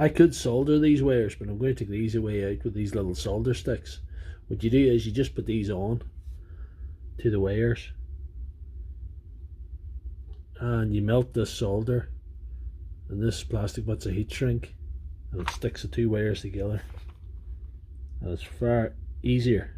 I could solder these wires, but I'm going to take the easy way out with these little solder sticks. What you do is you just put these on to the wires and you melt this solder, and this plastic bit's a heat shrink, and it sticks the two wires together, and it's far easier